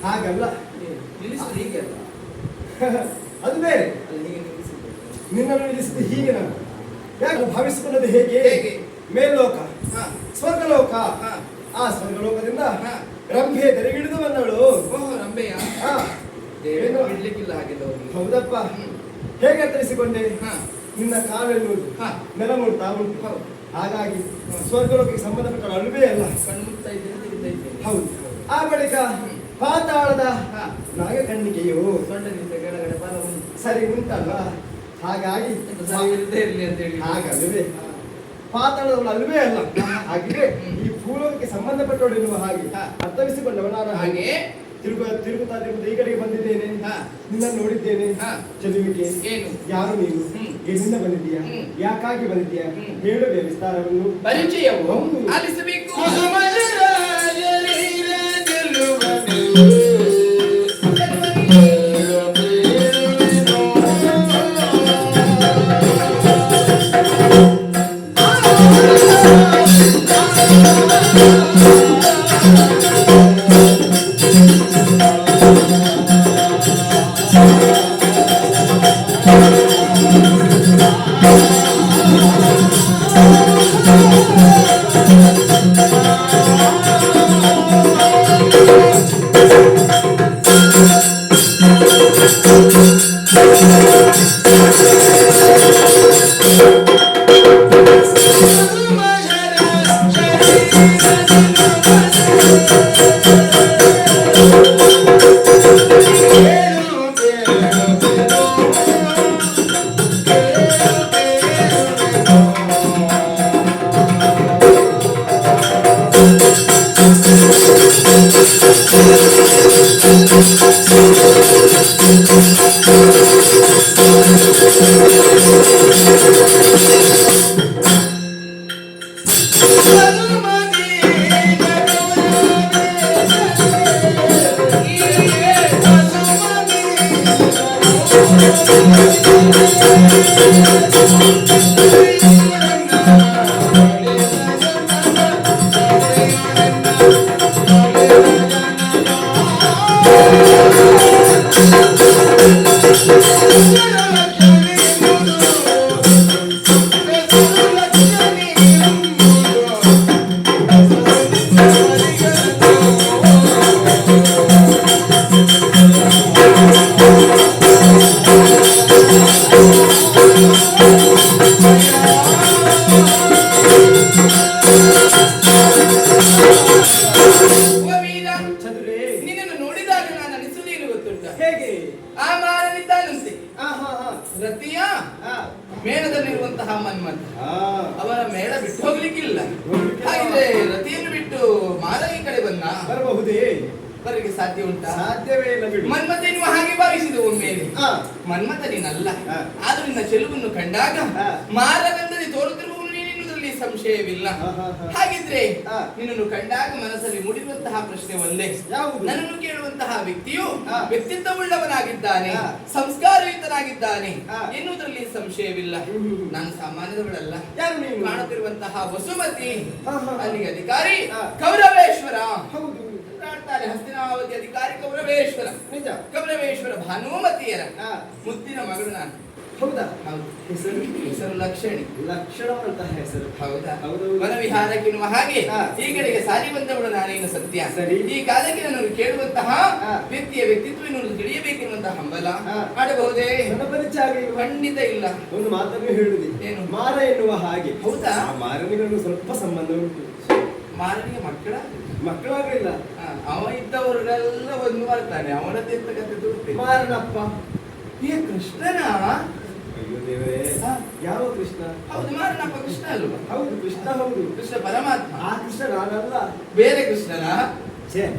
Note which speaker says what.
Speaker 1: ಹಾಗಲ್ಲ, ಅದು ಬೇರೆ. ನಿನ್ನನ್ನು ನಿಲ್ಲಿಸಿದ ಹೀಗೆ ನಾನು ಯಾಕೆ ಭಾವಿಸಿಕೊಳ್ಳೋದು ಹೇಗೆ? ಮೇಲ್ಲೋಕ, ಸ್ವರ್ಗಲೋಕ. ಆ ಸ್ವರ್ಗಲೋಕದಿಂದ ರಂಭೆ ತೆರೆಗಿಳಿದು ಬಂದಳು.
Speaker 2: ರಂಭೆಯ ಬಿಡ್ಲಿಕ್ಕಿಲ್ಲ ಹಾಗಿಲ್ಲ.
Speaker 1: ಹೌದಪ್ಪ. ಹೇಗೆ ತಿಳಿಸಿಕೊಂಡೆ? ನಿನ್ನ ಕಾಲೆನ್ನುವುದು ನೆಲ ಮುಟ್ತಾ ಉಂಟು. ಹಾಗಾಗಿ ಸ್ವರ್ಗಲೋಕಕ್ಕೆ ಸಂಬಂಧಪಟ್ಟ ಅಳುವೆ ಅಲ್ಲ,
Speaker 2: ಕಣ್ಮುಟ್ತಾ ಇದ್ದೇನೆ.
Speaker 1: ಹೌದು. ಆ ಬಳಿಕ ಪಾತಾಳದ ನಾಗ ಕಣ್ಣಿಗೆಯು
Speaker 2: ಸೊಂಡನಿಂದ ಕೆಳಗಡೆ ಬಲ ಉಂಟು,
Speaker 1: ಸರಿ ಉಂಟಲ್ಲ. ಹಾಗಾಗಿ
Speaker 2: ಇರಲಿ ಅಂತ ಹೇಳಿ
Speaker 1: ಹಾಗಲ್ವೇ ಪಾತಾಳದವಳು ಅಲ್ವೇ ಅಲ್ಲ. ಹಾಗೆ ಈ ಭೂಲೋಕಕ್ಕೆ ಸಂಬಂಧಪಟ್ಟವಳು ಎನ್ನುವ ಹಾಗೆ ಅರ್ಥವಿಸಿಕೊಂಡವ ನಾನು.
Speaker 2: ಹಾಗೆ
Speaker 1: ತಿರುಗುತ್ತಾ ಈ ಕಡೆಗೆ ಬಂದಿದ್ದೇನೆ, ನಿನ್ನ ನೋಡಿದ್ದೇನೆ. ಚದುವಿಕೆ
Speaker 2: ಏನು?
Speaker 1: ಯಾರು ನೀನು? ಎಲ್ಲಿಂದ ಬಂದಿದ್ದೀಯಾ? ಯಾಕಾಗಿ ಬಂದಿದ್ದೀಯಾ? ಹೇಳುವೆ ವಿಸ್ತಾರವನ್ನು.
Speaker 2: ಪರಿಚಯವು ಆಲಿಸಬೇಕು.
Speaker 1: ಹಾ.
Speaker 2: ಅವರ ಮೇಳ ಬಿಟ್ಟು ಹೋಗ್ಲಿಕ್ಕಿಲ್ಲ.
Speaker 1: ಹೋಗ್ಲಿಕ್ಕಿಲ್ಲ.
Speaker 2: ಹಾಗಿದ್ರೆ ರತಿಯನ್ನು ಬಿಟ್ಟು ಮಾರ ಈ ಕಡೆ ಬಂದ
Speaker 1: ಬರಬಹುದೇ?
Speaker 2: ಬರಲಿಕ್ಕೆ ಸಾಧ್ಯ ಉಂಟಾ?
Speaker 1: ಸಾಧ್ಯವೇ ಇಲ್ಲ ಬಿಡು.
Speaker 2: ಮನ್ಮಥ ನೀವು ಹಾಗೆ ಭಾವಿಸಿದ ಒಮ್ಮೆಲೆ.
Speaker 1: ಹಾ.
Speaker 2: ಮನ್ಮಥ ನೀನಲ್ಲ.
Speaker 1: ಹಾ.
Speaker 2: ಆದ್ರೂ ನಿನ್ನ ಚೆಲುವನ್ನು ಕಂಡಾಗ
Speaker 1: ಹಾ.
Speaker 2: ಮಾರವೆಂದರೆ ತೋರುತ್ತಿರುವವನು ನೀನೆನ್ನುವುದರಲ್ಲಿ ಸಂಶಯವಿಲ್ಲ.
Speaker 1: ಹಾ, ಹಾ, ಹಾ.
Speaker 2: ಹಾಗಿದ್ರೆ
Speaker 1: ಹಾ.
Speaker 2: ನಿನ್ನನ್ನು ಕಂಡಾಗ ಮನಸ್ಸಲ್ಲಿ ಮೂಡಿರುವಂತಹ ಪ್ರಶ್ನೆ ಒಂದೇ.
Speaker 1: ಯಾವುದು?
Speaker 2: ನನ್ನನ್ನು ಕೇಳುವಂತಹ ವ್ಯಕ್ತಿಯು
Speaker 1: ಹಾ.
Speaker 2: ವ್ಯಕ್ತಿತ್ವವುಳ್ಳವನಾಗಿದ್ದಾನೆ,
Speaker 1: ಹಾ.
Speaker 2: ಸಂಸ್ಕಾರಯುತನಾಗಿದ್ದಾನೆ
Speaker 1: ಹಾ.
Speaker 2: ಎನ್ನುವುದರಲ್ಲಿ ಸಂಶಯವಿಲ್ಲ.
Speaker 1: ಹ್ಮ್.
Speaker 2: ನಾನು ಸಾಮಾನ್ಯದವಳಲ್ಲ.
Speaker 1: ಯಾರು ನೀನು?
Speaker 2: ಕಾಣುತ್ತಿರುವಂತಹ ವಸುಮತಿ,
Speaker 1: ಹಾ, ಹಾ.
Speaker 2: ಅಲ್ಲಿಗೆ ಅಧಿಕಾರಿ
Speaker 1: ಹಾ.
Speaker 2: ಕೌರವೇಶ್ವರ.
Speaker 1: ಹೌದು.
Speaker 2: ಆಡ್ತಾರೆ ಹಸ್ತಿನಾವತಿ ಅಧಿಕಾರಿ ಕೌರವೇಶ್ವರ.
Speaker 1: ನಿಜ.
Speaker 2: ಕೌರವೇಶ್ವರ ಭಾನುಮತಿಯರ
Speaker 1: ಹಾ.
Speaker 2: ಮುದ್ದಿನ ಮಗಳು ನಾನು.
Speaker 1: ಹೌದಾ?
Speaker 2: ಹೌದು.
Speaker 1: ಹೆಸರು?
Speaker 2: ಹೆಸರು ಲಕ್ಷಣಿ.
Speaker 1: ಲಕ್ಷಣವಂತಹ ಹೆಸರು.
Speaker 2: ಹೌದಾ?
Speaker 1: ಹೌದು.
Speaker 2: ವನವಿಹಾರಕ್ಕೆನ್ನುವ ಹಾಗೆ
Speaker 1: ಹಾ.
Speaker 2: ಈ ಕಡೆಗೆ ಸಾರಿ ಬಂದವಳು ನಾನೇನು ಸತ್ಯ.
Speaker 1: ಸರಿ.
Speaker 2: ಈ ಕಾಲಕ್ಕೆ ನಾನು ಕೇಳುವಂತಹ
Speaker 1: ಹಾ.
Speaker 2: ವ್ಯಕ್ತಿಯ ವ್ಯಕ್ತಿತ್ವ ಎನ್ನುವುದು ತಿಳಿಯಬೇಕೆನ್ನುವಂತಹ ಹಂಬಲ
Speaker 1: ಹಾ.
Speaker 2: ಮಾಡಬಹುದೇ?
Speaker 1: ನನ್ನ ಪರಿಚಯ ಆಗಲಿಲ್ವಾ?
Speaker 2: ಖಂಡಿತ ಇಲ್ಲ.
Speaker 1: ಒಂದು ಮಾತನ್ನು ಹೇಳುದಿ.
Speaker 2: ಏನು?
Speaker 1: ಮಾರ ಎನ್ನುವ ಹಾಗೆ.
Speaker 2: ಹೌದಾ?
Speaker 1: ಆ ಮಾರನಿಗೂ ಸ್ವಲ್ಪ ಸಂಬಂಧ ಉಂಟು.
Speaker 2: ಮಾರನಿಗೆ ಮಕ್ಕಳ
Speaker 1: ಮಕ್ಕಳಾಗಲಿಲ್ಲ.
Speaker 2: ಅವ ಇದ್ದವರೆಲ್ಲ ಒಂದು ಬರ್ತಾನೆ. ಅವನದ್ದು ಎಂತ ಕತೆ ತೋರ್ತೇನೆ.
Speaker 1: ಮಾರನಪ್ಪ.
Speaker 2: ಈ ಕೃಷ್ಣನ?
Speaker 1: ಅಯ್ಯೋ ದೇವರೇ.
Speaker 2: ಹಾ.
Speaker 1: ಯಾವ ಕೃಷ್ಣ?
Speaker 2: ಹೌದು, ಮಾರನಪ್ಪ ಕೃಷ್ಣ ಅಲ್ವಾ?
Speaker 1: ಹೌದು, ಕೃಷ್ಣ ಹೌದು.
Speaker 2: ಕೃಷ್ಣ ಪರಮಾತ್ಮ.
Speaker 1: ಆ ಕೃಷ್ಣ ನಾನಲ್ಲ.
Speaker 2: ಬೇರೆ ಕೃಷ್ಣನ?
Speaker 1: ಛೇ.